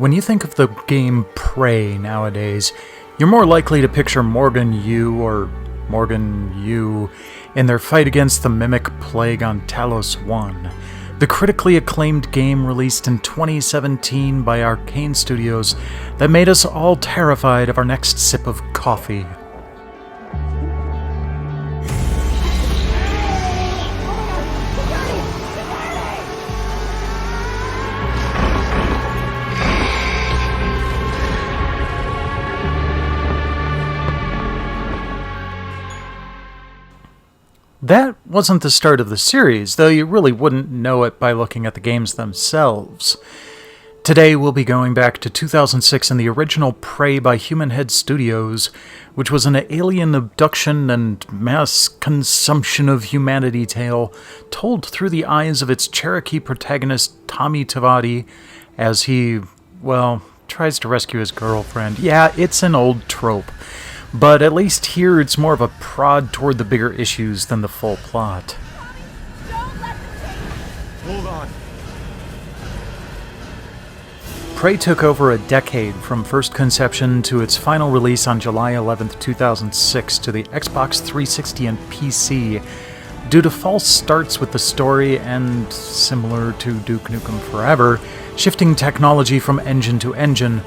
When you think of the game Prey nowadays, you're more likely to picture Morgan Yu in their fight against the mimic plague on Talos 1, the critically acclaimed game released in 2017 by Arcane Studios that made us all terrified of our next sip of coffee. That wasn't the start of the series, though you really wouldn't know it by looking at the games themselves. Today we'll be going back to 2006 and the original Prey by Human Head Studios, which was an alien abduction and mass consumption of humanity tale told through the eyes of its Cherokee protagonist Tommy Tavati as he, tries to rescue his girlfriend. Yeah, it's an old trope. But at least here it's more of a prod toward the bigger issues than the full plot. Hold on. Prey took over a decade from first conception to its final release on July 11, 2006 to the Xbox 360 and PC due to false starts with the story and, similar to Duke Nukem Forever, shifting technology from engine to engine.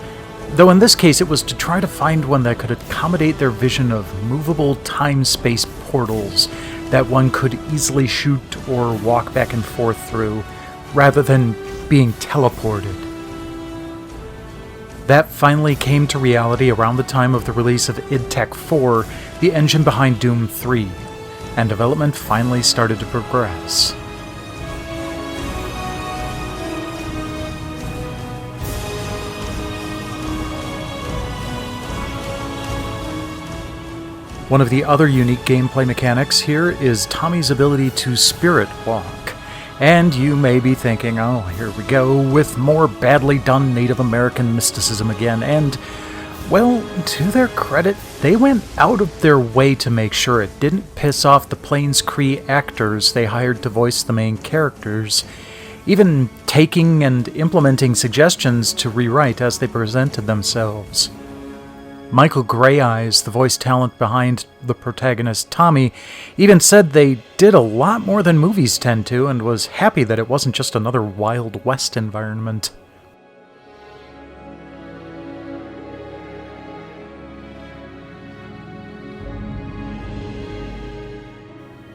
Though in this case it was to try to find one that could accommodate their vision of movable time-space portals that one could easily shoot or walk back and forth through, rather than being teleported. That finally came to reality around the time of the release of id Tech 4, the engine behind Doom 3, and development finally started to progress. One of the other unique gameplay mechanics here is Tommy's ability to spirit walk. And you may be thinking, oh, here we go with more badly done Native American mysticism again. And, well, to their credit, they went out of their way to make sure it didn't piss off the Plains Cree actors they hired to voice the main characters, even taking and implementing suggestions to rewrite as they presented themselves. Michael Greyeyes, the voice talent behind the protagonist Tommy, even said they did a lot more than movies tend to and was happy that it wasn't just another Wild West environment.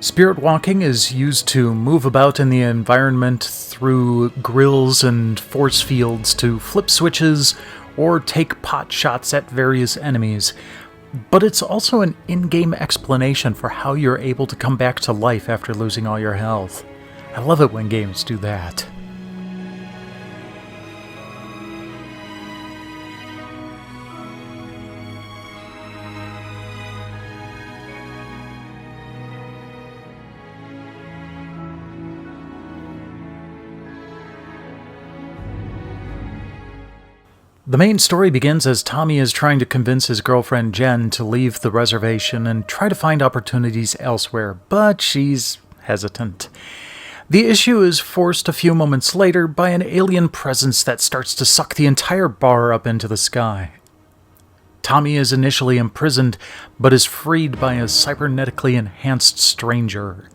Spirit walking is used to move about in the environment through grills and force fields to flip switches or take pot shots at various enemies, but it's also an in-game explanation for how you're able to come back to life after losing all your health. I love it when games do that. The main story begins as Tommy is trying to convince his girlfriend Jen to leave the reservation and try to find opportunities elsewhere, but she's hesitant. The issue is forced a few moments later by an alien presence that starts to suck the entire bar up into the sky. Tommy is initially imprisoned, but is freed by a cybernetically enhanced stranger.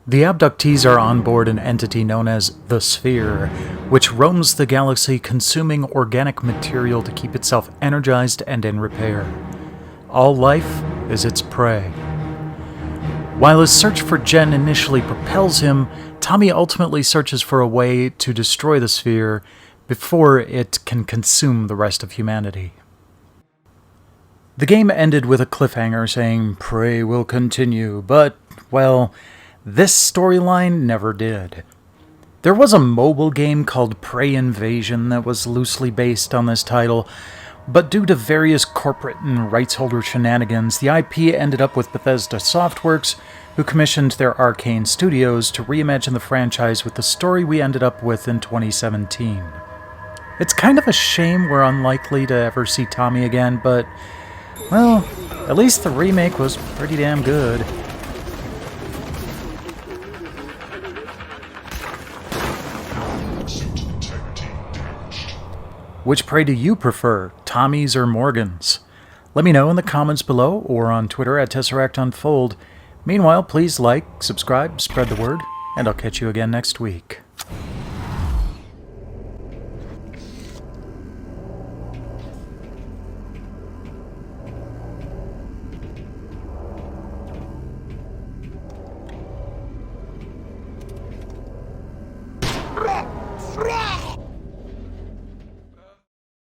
The abductees are on board an entity known as the Sphere, which roams the galaxy consuming organic material to keep itself energized and in repair. All life is its prey. While his search for Jen initially propels him, Tommy ultimately searches for a way to destroy the Sphere before it can consume the rest of humanity. The game ended with a cliffhanger saying, "Prey will continue," but, this storyline never did. There was a mobile game called Prey Invasion that was loosely based on this title, but due to various corporate and rights holder shenanigans, the IP ended up with Bethesda Softworks, who commissioned their Arcane Studios to reimagine the franchise with the story we ended up with in 2017. It's kind of a shame we're unlikely to ever see Tommy again, but, At least the remake was pretty damn good. Which prey do you prefer, Tommies or Morgans? Let me know in the comments below or on Twitter at TesseractUnfold. Meanwhile, please like, subscribe, spread the word, and I'll catch you again next week.